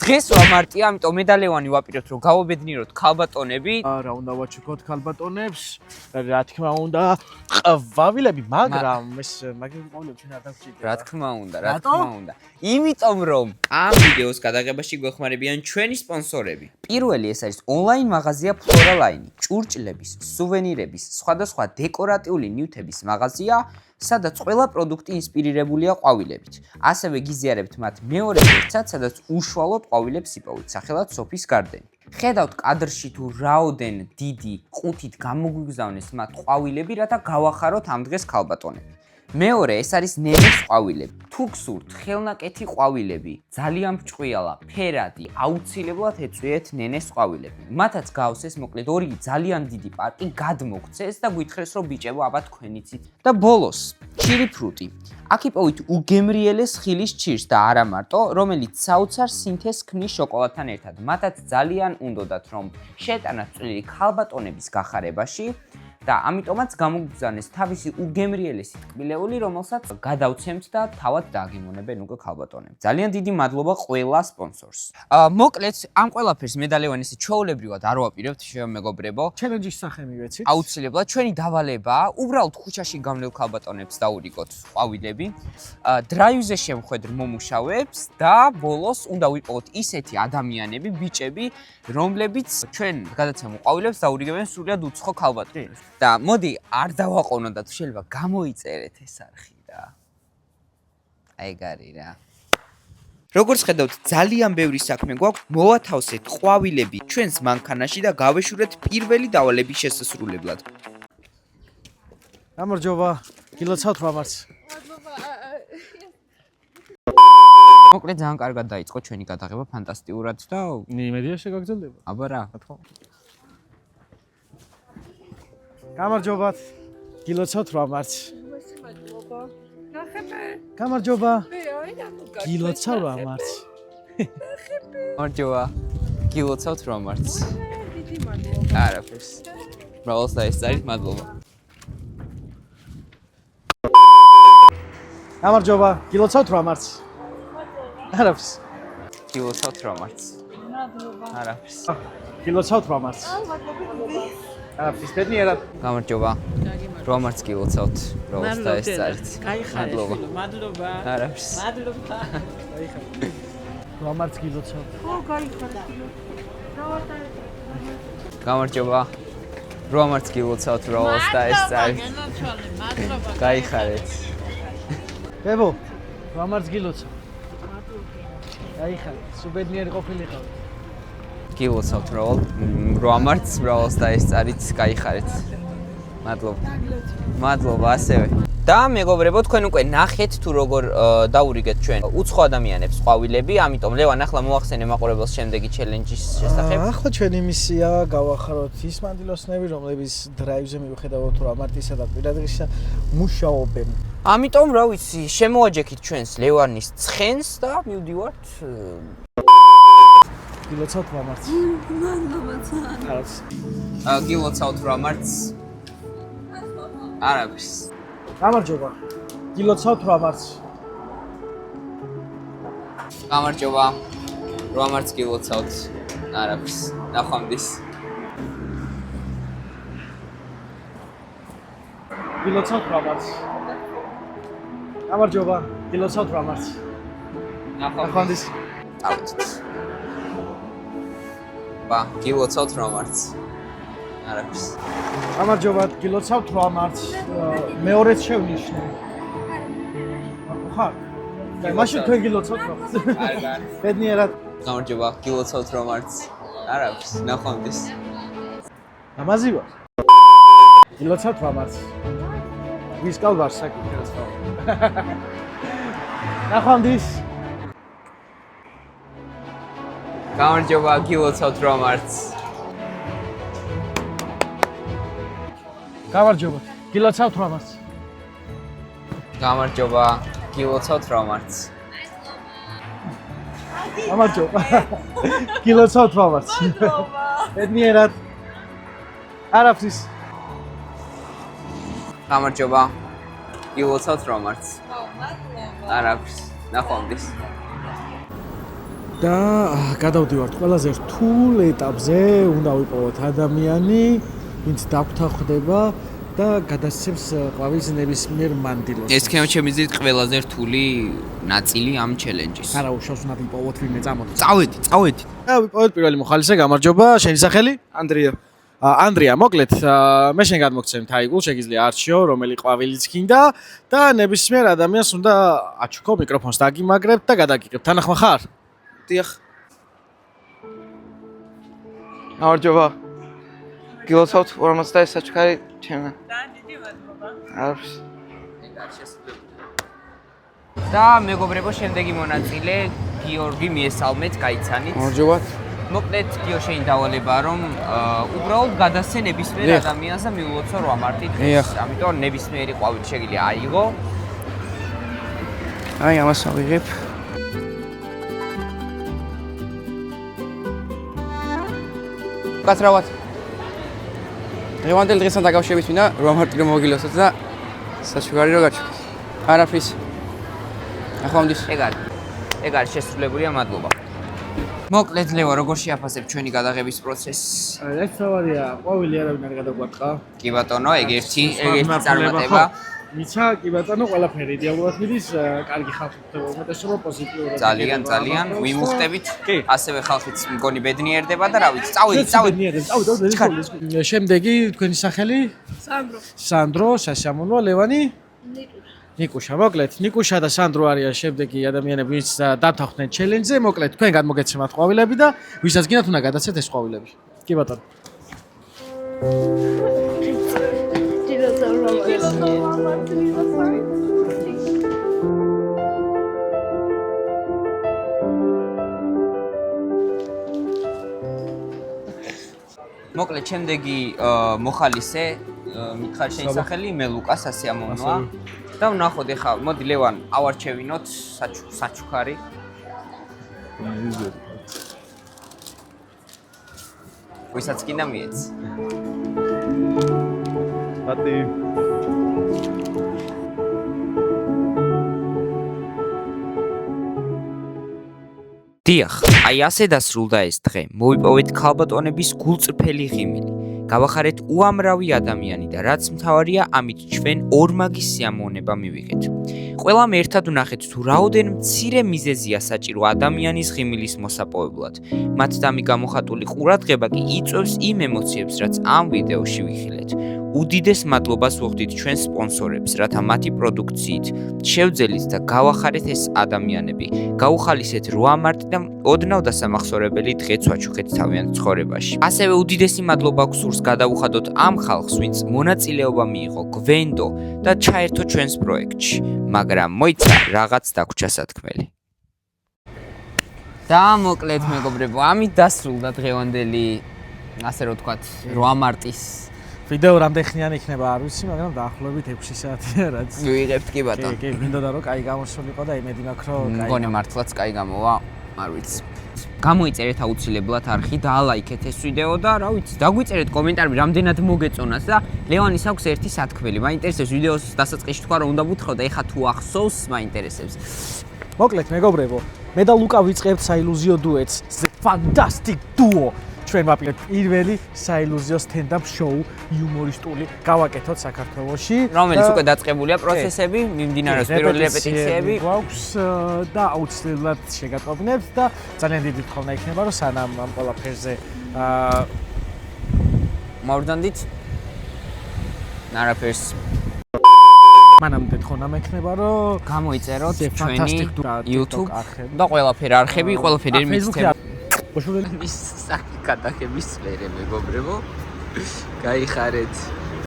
დღეს ვამარტია, ამიტომ მედალევანი ვაპირებთ, რომ გავობედნიეროთ ქალბატონები. რა უნდა ვაჩუქოთ ქალბატონებს? რა თქმა უნდა, ყვავილები, მაგრამ ეს მაგის ყვავილები ჩვენ არ დაგვჭირდება. რა თქმა უნდა. იმიტომ რომ ამ ვიდეოს გადაღებაში გვეხმარებიან ჩვენი სპონსორები. პირველი ეს არის ონლაინ მაღაზია Flora Line, ჭურჭლების, სუვენირების, სხვადასხვა დეკორატიული ნივთების მაღაზია, სადაც ყველა პროდუქტი ინსპირირებულია ყვავილებით. ასევე გიზიარებთ მათ მეორე ვერსიაც, სადაც უშუალოდ ყვავილებს იპოვეთ, სახელად Sophie's Garden. ხედავთ კადრში თუ რაოდენ დიდი ყუთით გამოგვიგზავნეს მათ ყვავილები, რათა გავახაროთ ამ დღეს ქალბატონები. მეორე ეს არის ნენეს ყვავილები. თუ გსურთ ხელნაკეთი ყვავილები, ძალიან ბრჭყვიალა, ფერადი, აუცილებლად ეწვიეთ ნენეს ყვავილები. მათაც გავს ეს მოკლედ ორი ძალიან დიდი პარკი გადმოგცეს და გვითხრეს რომ ბიჭებო, აბა თქვენიცით. და ბოლოს, ჩირი ფრუტი. აქ იპოვით უგემრიელეს ხილის ჩირს და არა მარტო, რომელიც საოცარ სინთეზს ქმნის შოკოლადთან ერთად. მათაც ძალიან უნდოდათ რომ შეტანათ წვლილი ქალბატონების გახარებაში. და ამიტომაც გამოგბრძანეს თავისი უგემრიელესი ტკბილეული, რომელსაც გადავცემთ და თავად დააგემონებენ უკვე ქალბატონები. ძალიან დიდი მადლობა ყველა სპონსორს. მოკლედ, ამ ყველაფერს მედალევანი ესე ჩვეულებრივად არ ვაპირებთ, მეგობრებო. ჩელენჯის სახე მივეცით. აუცილებლად ჩვენი დავალება, უბრალოდ ქუჩაში გამნელ ქალბატონებს დაურიგოთ ყვავილები, დრაივზე შემხედრ მომუშავეებს და ბოლოს უნდა ვიპოვოთ ისეთი ადამიანები, ბიჭები, რომლებიც ჩვენ გადაცემულ ყვავილებს დაურიგებენ სრულად უცხო ქალბატონებს. და მოდი არ დავაყოვნოთ და თუ შეიძლება გამოიწერეთ ეს არხი და აი გარი რა. როგორც ხედავთ, ძალიან ბევრი საქმე გვაქვს, მოვათავსეთ ყვავილები ჩვენს მანქანაში და გავეშურეთ პირველი დავალების შესასრულებლად. გამარჯობა, გილოცავთ მამარს. მოკლედ ძალიან კარგად დაიწყო ჩვენი გადაღება, ფანტასტიკურად და იმედია შეგაგრძელდება. აბა რა. გამარჯობათ, გილოცავთ მამარს. მადლობა. ნახებე. გამარჯობა. მე აი დაგუგა. გილოცავ მამარს. გამარჯობა. გილოცავთ რომარც. დიდი მადლობა. არაფერს. მრავალს დაესწარით, მადლობა. გამარჯობა, გილოცავთ მამარს. არაფერს. გილოცავთ რომარც. მადლობა. არაფერს. გილოცავთ მამარს. მადლობა. არაფერს, ბედნიერად. გამარჯობა. რომარც გილოცავთ, მრავალს დაესწარით. მადლობა. მადლობა. არაფერს. მადლობა. მამარს გილოცავთ. ო, გაიხარა. გამარჯობა. რომარც გილოცავთ, მრავალს დაესწარით. მადლობა. გაიხარეთ. ბებო, მამარს გილოცავ. გაიხარეთ, სუბედნიერი ყოფილიყავ. გილოცავთ რომარც, მრავალს დაესწარით, გაიხარეთ. მადლობა. მადლობა ასევე. და მეგობრებო, თქვენ უკვე ნახეთ თუ როგორ დაურიგეთ ჩვენ უცხო ადამიანებს ყვავილები, ამიტომ ლევან ახლა მოახსენე მაყურებელს შემდეგი ჩელენჯის შესახებ. ახლა ჩვენი მისია გავახაროთ ის მანდილოსნები, რომლებიც დრაივზე მიუხედავად რა მარტისა და პირადღისა მუშაობენ. ამიტომ რა ვიცი, შემოვაჯექით ჩვენს ლევანის ცხენს და მივდივართ გილოცავთ მამარს. მადლობა ძალიან. არაფერს. გილოცავთ რომარც. არაფერს. გამარჯობა. გილოცავთ მამარს. გამარჯობა. რომარც გილოცავთ. არაფერს. ნახვამდის. გილოცავთ მამარს. გამარჯობა. გილოცავთ მამარს. ნახვამდის. ავით. ბა, გილოცავთ რომარც. არაფერს. გამარჯობა. გილოცავთ მამარს. მეორეც შევნიშნე. ხარ? მაშინ თქვენ გილოცავთ მამარს. კარგად. ბედნიერად. გამარჯობა, გილოცავთ რომარც. არაფერს. ნახვამდის. ამაზი ვარ. გილოცავთ მამარს. ვისკალ ვარ საკითხებს ხო? ნახვამდის. გამარჯობა, გილოცავთ რომარც. გამარჯობა. გილოცავთ მამარს. გამარჯობა, გილოცავთ რომარც. გამარჯობა. გილოცავთ მამარს. ბედნიერად. არაფრის. გამარჯობა, გილოცავთ რომარც. მადლობა. არაფერს. ნახვამდის. და გადავდივართ ყველაზე რთულ ეტაპზე, უნდა ვიპოვოთ ადამიანი, ვინც დაგვთანხმდება და გადასცემს ყვავილს ნებისმიერ მანდილოს. ეს ქემა ჩემი აზრით ყველაზე რთული ნაწილი ამ ჩელენჯის. არა უშავს უნდა ვიპოვოთ ვინმე წამოდი. წავედით. და ვიპოვოთ პირველი მოხალისე, გამარჯობა, შენი სახელი? ანდრია. ანდრია, მოკლედ, მე შენ გადმოგცემ თაიგულ, შეგიძლია არჩიო, რომელი ყვავილიც გინდა და ნებისმიერ ადამიანს უნდა აჩუქო მიკროფონს დაგიმაგრებთ და გადაგიგებ. თანახმა ხარ? დიახ. გამარჯობა. გილოცავთ 50 საჩქარი ჩემთან. დიდი მადლობა. არის. და მეგობრებო, შემდეგი მონაწილე გიორგი მიესალმეთ, გაიცანით. გამარჯობა. მოკლედ, გიო შენი დავალებაა, რომ უბრალოდ გადასცე ნებისმიერ ადამიანს და მიულოცო 8 მარტით. ამიტომ ნებისმიერი ყვავილი შეგიძლია აიღო. აი ამას ავიღებ. კაცრავად. დღევანდელ დღესთან დაკავშირებით მინდა 8 მარტი რომ მოგილოცოთ და საჩუქარი რო გაჩვენოთ. არაფრის. ახლა ეგ არის შესრულებულია, მადლობა. მოკლედ, ლევო, როგორ შეაფასებ ჩვენი გადაღების პროცესს? ეს თავარია, ყვავილი არავინ არ გადაგვატყა. კი ბატონო, ეგ ერთი წარმატება. მიცა, კი ბატონო, ყველაფერი იდეალურად მიდის, კარგი ხალხი ხდება, უმეტესობა პოზიტიურად. ძალიან ვიმუხტებით. ასევე ხალხიც მგონი ბედნიერდება და რა ვიცი, წავედით. შემდეგი თქვენი სახელი? სანდრო. სანდრო, სასიამოვნოა, ლევანი? ნიკუშა, მოკლედ, ნიკუშა და სანდრო არიან შემდეგი ადამიანები, ვინც დავთანხმდნენ ჩელენჯზე. მოკლედ, თქვენ გადმოგეცემათ ყვავილები და ვისაც გინდათ უნდა გადაცეთ ეს ყვავილები. კი ბატონო. მოკლედ, შემდეგი მოხალისე მითხარ შენი სახელი, მე ლუკა სასიამოვნოა. და ვნახოთ ეხლა, მოდი ლევან, ავარჩევინოთ საჩუქარი. ვისაც გინდა მიეც. მათი დიახ, აი ასე დასრულდა ეს დღე. მოვიპოვეთ ქალბატონების გულწრფელი ღიმილი. გავახარეთ უამრავი ადამიანი და რაც მთავარია, ამით ჩვენ ორმაგის სიამოვნება მივიღეთ. ყველამ ერთად ვნახეთ თუ რაოდენ მცირე მიზეზია საჭირო ადამიანის ღიმილის მოსაპოვებლად. მათ დამი გამოხატული ყურადღება კი იწვევს იმ ემოციებს, რაც ამ ვიდეოში ვიხილეთ. უდიდეს მადლობას ვუხდით ჩვენ სპონსორებს, რათა მათი პროდუქციით შევძელით და გავახარეთ ეს ადამიანები. გაუხალისეთ 8 მარტი და ოდნავ დასამახსოვრებელი დღეც ვაჩუქეთ თავიანთ ცხოვრებაში. ასევე უდიდესი მადლობა გსურს გადაუხადოთ ამ ხალხს, ვინც მონაწილეობა მიიღო გვენდო და ჩაერთო ჩვენს პროექტში, მაგრამ მოიცა რაღაც დაგვრჩა სათქმელი. და მოკლედ მეგობრებო, ამით დასრულდა დღევანდელი, ასე რომ ვთქვათ, 8 მარტის ვიდეო რამდენი ხნიანი იქნება არ ვიცი, მაგრამ დაახლოებით 6 საათია რაც. ვიღებთ კი ბატონო. კი, მინდოდა რომ კაი გამოსულიყო და იმედი მაქვს რომ კაი. მგონი მართლაც კაი გამოვა, არ ვიცი. გამოიწერეთ აუცილებლად არხი და ალაიქეთ ეს ვიდეო და რა ვიცი, დაგვიწერეთ კომენტარები რამდენად მოგეწონათ და ლევანის აქვს ერთი სათქმელი. მაინტერესებს ვიდეოს დასაწყისში თქვა რომ უნდა ვუთხრო და ეხა თუ ახსოვს, მაინტერესებს. მოკლედ მეგობრებო, მე და ლუკა ვიწყებთ საილუზიო დუეტს, The Fantastic Duo. ჩვენ ვაპირებთ პირველი საილუზიო stand-up show იუმორისტული გავაკეთოთ საქართველოში. რომელიც უკვე დაწყებულია პროცესები, მიმდინარეობს პირველი რეპეტიციები. გვაქვს და აუცილებლად შეგატყობინებთ და ძალიან დიდი თხოვნა იქნება რომ სანამ ამ ყველაფერზე მოვრძანდით. არაფერს მანამდე თხოვნა მექნება რომ გამოიწეროთ The ჩვენი Fantastic Duo YouTube არხები. და ყველაფერი არხები, ყველაფერი მისცემ. ბოშურელი ის საკი გადაღების მერე მეგობრებო. გაიხარეთ.